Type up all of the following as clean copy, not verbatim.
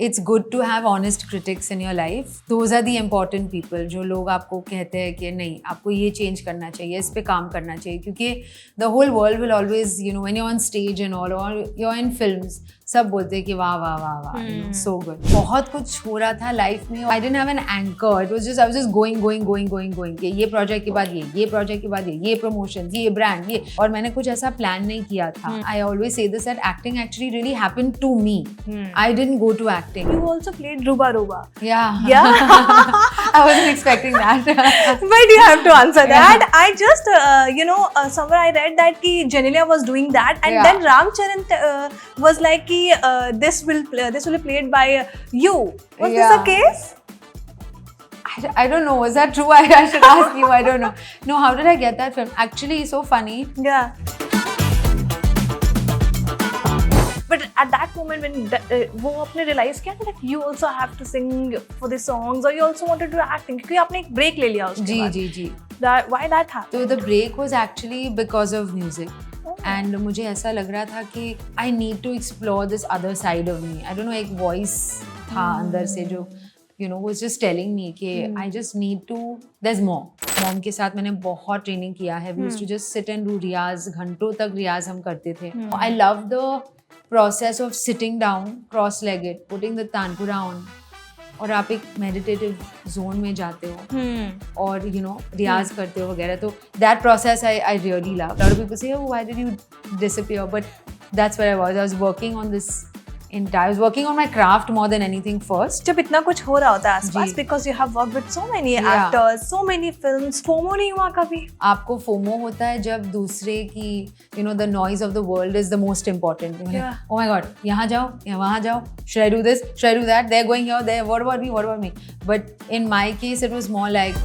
it's good to have honest critics in your life. Those are the important people जो लोग आपको कहते हैं कि नहीं आपको ये change करना चाहिए, इस पे काम करना चाहिए, क्योंकि the whole world will always, you know, when you're on stage and all, or you're in films, सब बोलते हैं कि वाह वाह वाह वाह, you know, so good. बहुत कुछ हो रहा था लाइफ में. I didn't have an anchor. It was just I was just going. कि ये प्रोजेक्ट के बाद ये प्रोजेक्ट के बाद ये प्रमोशंस, ये ब्रांड, ये, और मैंने कुछ ऐसा प्लान नहीं किया था. I always say this, that acting actually really happened to me. I didn't go to acting. You also played Ruba Ruba. Yeah. Yeah. I wasn't expecting that. But you have to answer that. I just, somewhere I read that ki Janelia was doing that, and then Ram Charan was like ki this will be played by you. Was this the case? I don't know. Was that true? I should ask you. I don't know. No, how did I get that film? Actually, so funny. Yeah. But at that moment when वो आपने realize किया था that you also have to sing for the songs, or you also wanted to do acting, क्योंकि आपने एक break ले लिया उसके बाद. जी. Why that happened? So the break was actually because of music. And मुझे ऐसा लग रहा था कि I need to explore this other side of me. I don't know, एक voice था अंदर से जो was just telling me कि I just need to, there's more. Mom के साथ मैंने बहुत ट्रेनिंग किया है. We used to just sit and do रियाज, घंटों तक रियाज हम करते थे. I love the process of sitting down, cross-legged, putting the tanpura on, और आप एक meditative zone में जाते हो और रियाज करते हो वगैरह. तो that process I really love. A lot of people say, oh, why did you disappear? But that's where I was working on this. I was working on my craft more than anything first. जब इतना कुछ हो रहा होता है आसपास, because you have worked with so many actors, so many films, FOMO नहीं हुआ कभी? आपको FOMO होता है जब दूसरे की, the noise of the world is the most important. Oh my God, यहाँ जाओ, वहाँ जाओ. Should I do this? Should I do that? They're going here, there. What about me? But in my case, it was more like.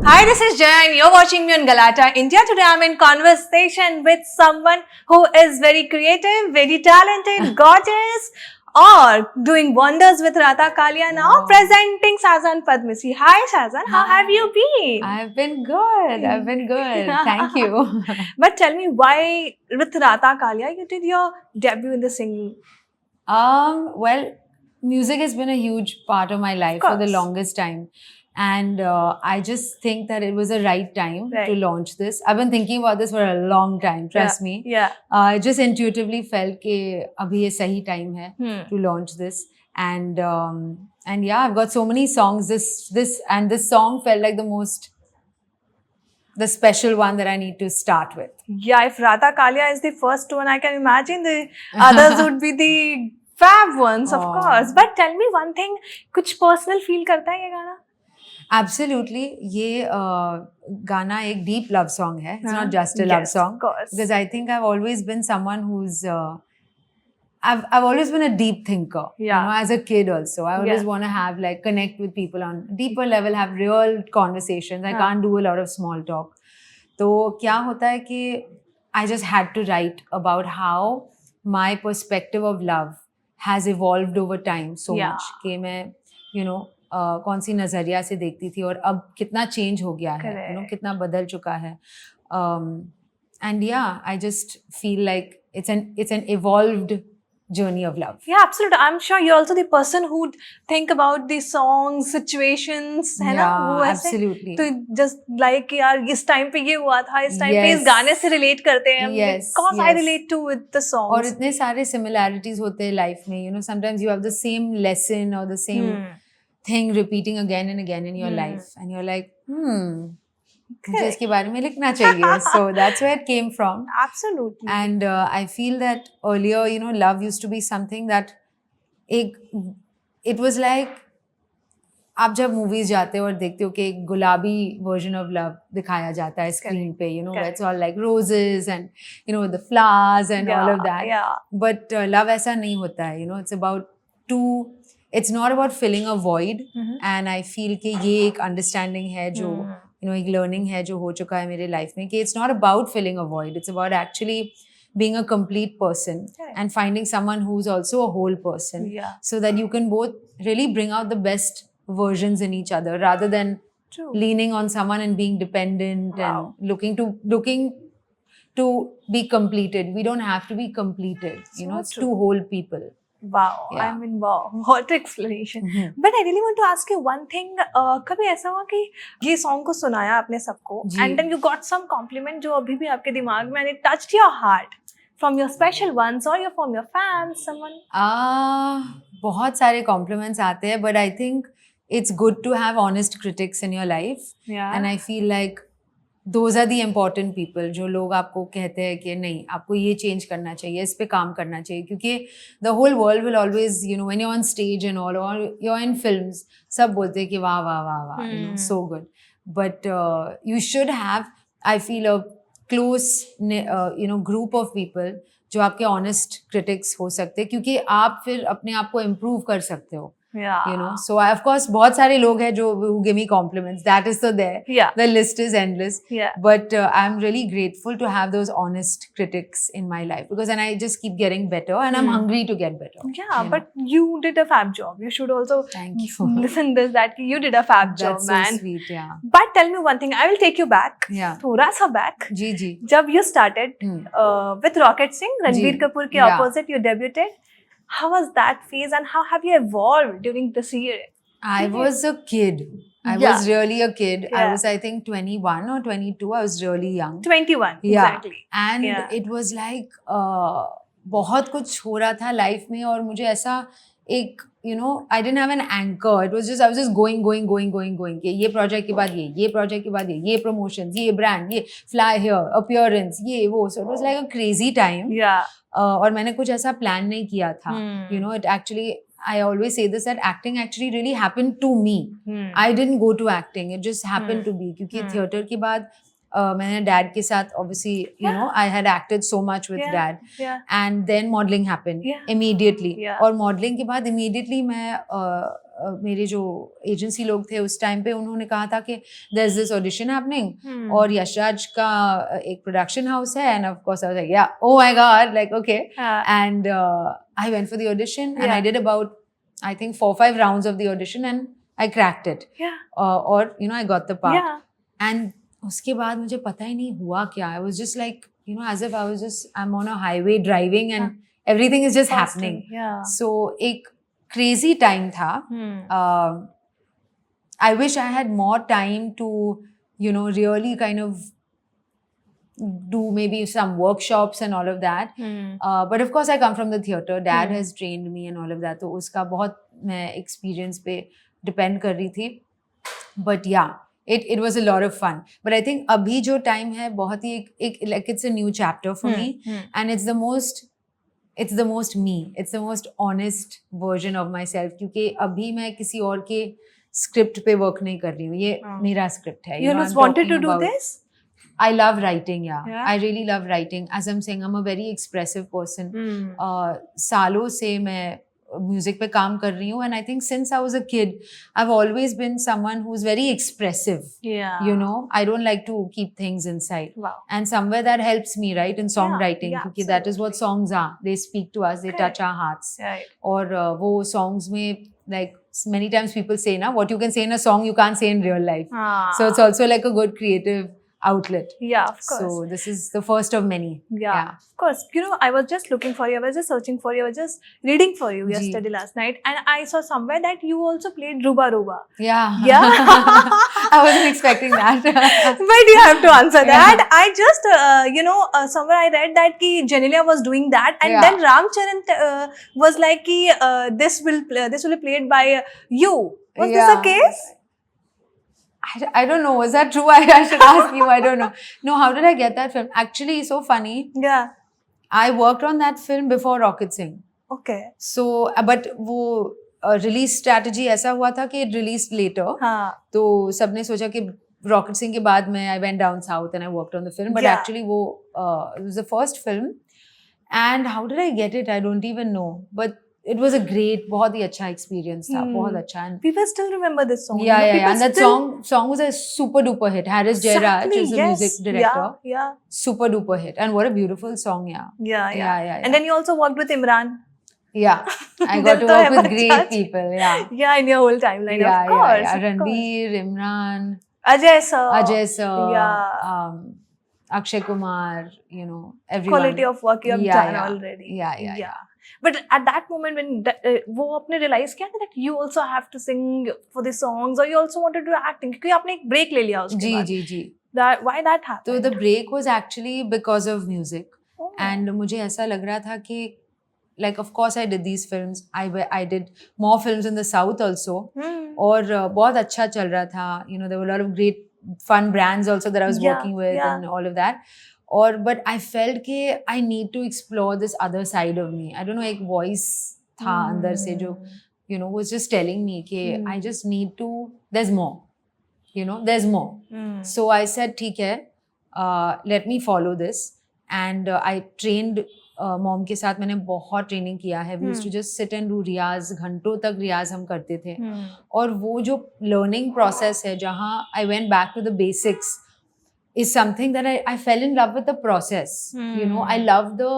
Hi, this is Jaya and you're watching me on Galata India. Today I'm in conversation with someone who is very creative, very talented, gorgeous, or doing wonders with Radha Kalia now, presenting Shahzan Padmisi. Hi Shahzan, how have you been? I've been good. Thank you. But tell me, why with Radha Kalia you did your debut in the singing? Well, music has been a huge part of my life for the longest time. And I just think that it was the right time to launch this. I've been thinking about this for a long time, trust me. Yeah. I just intuitively felt कि अभी ये सही time है to launch this. And yeah, I've got so many songs. This song felt like the special one that I need to start with. Yeah, if Radha Kalia is the first one, I can imagine the others would be the fab ones, of course. But tell me one thing, कुछ personal feel करता है ये गाना? Absolutely. ये गाना एक deep love song है. It's not just a love song. Of course. Because I think I've always been someone who's I've always been a deep thinker. As a kid also. I always want to connect with people on a deeper level, have real conversations. I can't do a lot of small talk. तो क्या होता है कि I just had to write about how my perspective of love has evolved over time so much. कि मैं कौन सी नजरिया से देखती थी और अब कितना चेंज हो गया है, कितना बदल चुका है. And yeah, I just feel like it's an evolved journey of love. Yeah, absolutely. I'm sure you're also the person who think about the songs, situations, है ना? वो ऐसे absolutely. तो just like यार इस time पे ये हुआ था, इस time पे इस गाने से relate करते हैं. Because I relate to with the songs. और इतने सारे similarities होते हैं life में. Sometimes you have the same lesson or the same thing repeating again and again in your life, and you're like, मुझे इसके बारे में लिखना चाहिए. So that's where it came from. Absolutely. And I feel that earlier, love used to be something that it was like आप जब movies जाते हो और देखते हो कि एक गुलाबी version of love दिखाया जाता है screen पे, where it's all like roses and the flowers and all of that. But love ऐसा नहीं होता है. It's not about filling a void. And I feel कि ये एक understanding है जो एक learning है जो हो चुका है मेरे life में कि it's not about filling a void. It's about actually being a complete person and finding someone who's also a whole person, so that you can both really bring out the best versions in each other rather than leaning on someone and being dependent and looking to be completed. We don't have to be completed. You know, So it's true. to hold people. Wow, Yeah. I mean, wow, what explanation. Mhm. But I really want to ask you one thing. कभी ऐसा हुआ कि ये song को सुनाया आपने सबको जी. and then you got some compliment जो अभी भी आपके दिमाग में and it touched your heart from your special ones or from your fans, someone? बहुत सारे compliments आते हैं, but I think it's good to have honest critics in your life. Yeah. And I feel like those are the important people, जो लोग आपको कहते हैं कि नहीं, आपको ये change करना चाहिए, इस पे काम करना चाहिए, क्योंकि the whole world will always, you know, when you're on stage and all, or you're in films, सब बोलते हैं कि वाह वाह वाह वाह, you know, so good. But you should have, I feel, a close, you know, group of people जो आपके honest critics हो सकते हैं, क्योंकि आप फिर अपने आप को improve कर सकते हो. Yeah. You know, so of course बहुत सारे लोग हैं जो who give me compliments, that is so there. Yeah. The list is endless. Yeah. But I'm really grateful to have those honest critics in my life, because then I just keep getting better and I'm hungry to get better. Yeah, you know. but you did a fab job. You should also Thank you. listen this that you did a fab job, That's so man. sweet, yeah. But tell me one thing. I will take you back. Yeah. थोड़ा सा back. जी जी. जब you started with Rocket Singh, Ranbir ji. Kapoor के Yeah. opposite, you debuted. How was that phase and how have you evolved during this year? I was a kid. I Yeah. was really a kid. I Yeah. was, I think, 21 or 22. I was really young. 21, Yeah. exactly. And Yeah. it was like बहुत कुछ हो रहा था life में, और मुझे ऐसा एक, you know, I didn't have an anchor. It was just, I was just going कि ये project के बाद ये project के बाद ये promotions, ये brand, ये fly here, appearance, ये वो. So it was like a crazy time. Yeah. और मैंने कुछ ऐसा plan नहीं किया था. You know, it actually, I always say this, that acting actually really happened to me. I didn't go to acting. It just happened to be. क्योंकि theater के बाद मैंने dad के साथ, obviously, you know, I had acted so much with dad. Yeah. And then modeling happened immediately. और modeling के बाद immediately मैं मेरे जो agency लोग थे उस time पे, उन्होंने कहा था कि there's this audition happening और यशराज का एक production house है, and of course I was like, yeah, oh my god, like okay. And I went for the audition and I did about, I think, 4-5 rounds of the audition and I cracked it. Yeah. Or you know, I got the part. Yeah. And उसके बाद मुझे पता ही नहीं हुआ क्या. I was just like, you know, as if I was just, I'm on a highway driving and everything is just happening. Yeah. So एक crazy time था. I wish I had more time to, you know, really kind of do maybe some workshops and all of that. But of course I come from the theatre. Dad has trained me and all of that. तो उसका बहुत मैं experience पे depend कर रही थी. But yeah, it was a lot of fun. But I think अभी जो time है बहुत ही एक like it's a new chapter for me. And it's the most me. It's the most honest version of myself. क्योंकि अभी मैं किसी और के script पे work नहीं कर रही हूँ. ये मेरा script है. You know, always I'm wanted to talking do about- this? I love writing, yeah. Yeah? I really love writing. As I'm saying, I'm a very expressive person. सालों से मैं music पे काम कर रही हूँ, and I think since I was a kid, I've always been someone who's very expressive. Yeah. You know, I don't like to keep things inside. Wow. And somewhere that helps me, right, in songwriting. yeah, Because that is what songs are. They speak to us, they touch our hearts. Right. और वो songs में, like many times people say, na, what you can say in a song, you can't say in real life. So it's also like a good creative outlet. Yeah, of course. So this is the first of many. Yeah, of course. You know, I was just looking for you. I was just searching for you. I was just reading for you Ji. yesterday, last night. And I saw somewhere that you also played Ruba Ruba. Yeah. Yeah. I wasn't expecting that. But you have to answer that. I just, you know, somewhere I read that ki Janelia was doing that. And then Ramcharan was like, ki, this will be played by you. Was this the case? I don't know. Was that true? I should ask you. I don't know. No, how did I get that film? Actually, so funny. Yeah. I worked on that film before Rocket Singh. Okay. So, but वो release strategy ऐसा हुआ था कि it released later. हाँ. तो सबने सोचा कि Rocket Singh के बाद में I went down south and I worked on the film. But actually वो it was the first film. And how did I get it? I don't even know. But it was a great, बहुत ही अच्छा experience था, बहुत अच्छा. And people still remember this song. Yeah, you know, yeah, yeah. And that still... song was a super duper hit. Harris Jayaraj is the music director. Yeah. Super duper hit. And what a beautiful song, yeah. Yeah. And then you also worked with Imran. Yeah. I got to work with great people, yeah. Yeah, in your whole timeline, of course. Yeah. Ranbir, Imran. Ajay sir. Yeah. Akshay Kumar, you know, everyone. Quality of work you have Yeah, done yeah. already. Yeah. But at that moment when वो आपने realize किया था that you also have to sing for the songs or you also wanted to do acting क्योंकि आपने एक break ले लिया उसके बाद. जी. Why that So happened? the break was actually because of music. Oh. And मुझे ऐसा लग रहा था कि like of course I did these films. I did more films in the South also. और बहुत अच्छा चल रहा था. You know, there were a lot of great fun brands also that I was working with and all of that. और but I felt कि I need to explore this other side of me. I don't know, एक voice था अंदर से जो you know was just telling me कि I just need to. There's more. You know, there's more. So I said ठीक है, let me follow this. And I trained. Mom के साथ मैंने बहुत ट्रेनिंग किया है. We used to just sit and do riyaz, घंटों तक रियाज हम करते थे. और वो जो लर्निंग प्रोसेस है जहाँ I went back to the basics is something that I fell in love with the process. You know, I love the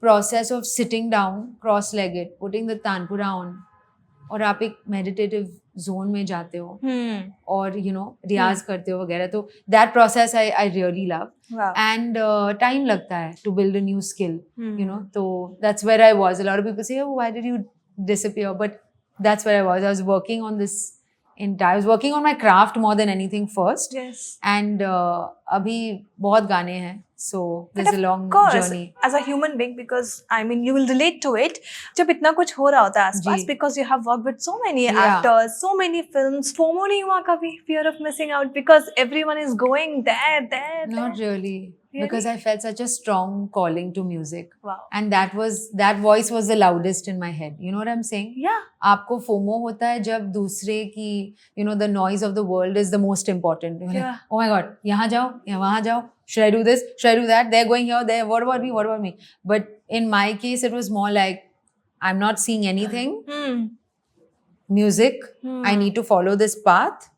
process of sitting down cross-legged, putting the tanpura on, और आप एक meditative zone में जाते हो और you know रियाज करते हो वगैरह. तो that process I really love. Wow. And time लगता है to build a new skill. You know, so that's where I was. A lot of people say, oh, why did you disappear? But that's where I was. I was working on this. I was working on my craft more than anything first. Yes. And अभी बहुत गाने हैं. So there's a long journey. As a human being, because I mean, you will relate to it. जब इतना कुछ हो रहा होता है आसपास, because you have worked with so many actors, so many films. FOMO नहीं हुआ कभी? Fear of missing out because everyone is going there. Not really. Because I felt such a strong calling to music. Wow. And that voice was the loudest in my head. You know what I'm saying? Yeah. आपको FOMO होता है जब दूसरे की, you know, the noise of the world is the most important. You're like, oh my God, यहाँ जाओ, वहाँ जाओ. Should I do this? Should I do that? They're going here, there. What about me? But in my case, it was more like, I'm not seeing anything. Music. I need to follow this path.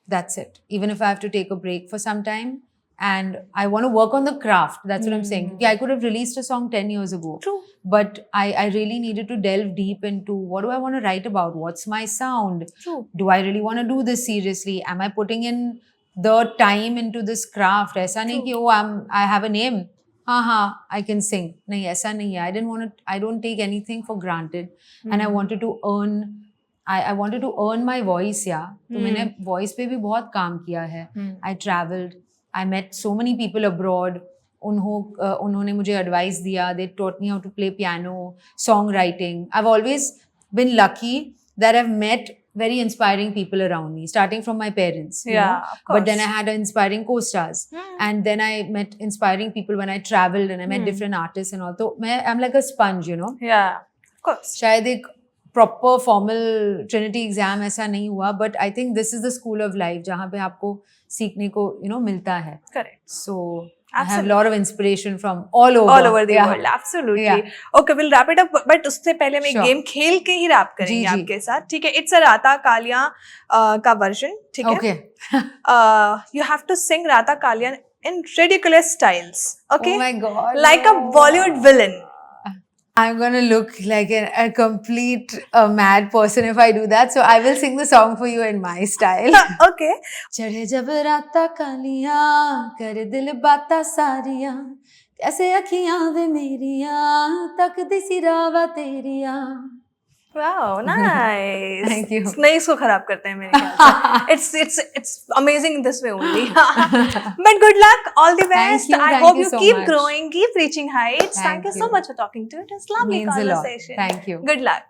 That's it. Even if I have to take a break for some time. And I want to work on the craft. That's what I'm saying. I could have released a song 10 years ago. True. But I really needed to delve deep into what do I want to write about? What's my sound? True. Do I really want to do this seriously? Am I putting in the time into this craft? ऐसा नहीं कि I have a name. I can sing. नहीं, ऐसा नहीं है. I don't take anything for granted. And I wanted to earn. I wanted to earn my voice, yeah. तो मैंने voice पे भी बहुत काम किया है. I traveled. I met so many people abroad. उन्होंने मुझे advice दिया. They taught me how to play piano, songwriting. I've always been lucky that I've met very inspiring people around me, starting from my parents. You know? Of course. But then I had inspiring co-stars. And then I met inspiring people when I traveled and I met different artists and all. So I'm like a sponge, you know. Yeah, of course. शायद एक proper formal Trinity exam ऐसा नहीं हुआ, but I think this is the school of life जहाँ पे आपको सीखने को you know मिलता है. Correct. So I have a lot of inspiration from all over the world. Absolutely. Okay, we'll wrap it up. But उससे पहले मैं गेम खेल के ही रैप करेंगे आपके साथ. ठीक है. It's a Rata Kalia का version. ठीक है. Okay. You have to sing Rata Kalia in ridiculous styles. Okay. Oh my God. Like a Bollywood villain. I'm gonna look like a complete mad person if I do that. So I will sing the song for you in my style. Okay. चढ़े जब राता कालियां कर दिल बाता सारियां कैसे अखियां वे मेरियां तक दिसी रावा तेरियां. Wow, nice. Thank you. नहीं इसको खराब करते हैं मेरे ख्याल से. It's amazing this way only. But good luck, all the best. I hope you keep growing, keep reaching heights. Thank you so much for talking to us. It's lovely conversation. Thank you. Good luck.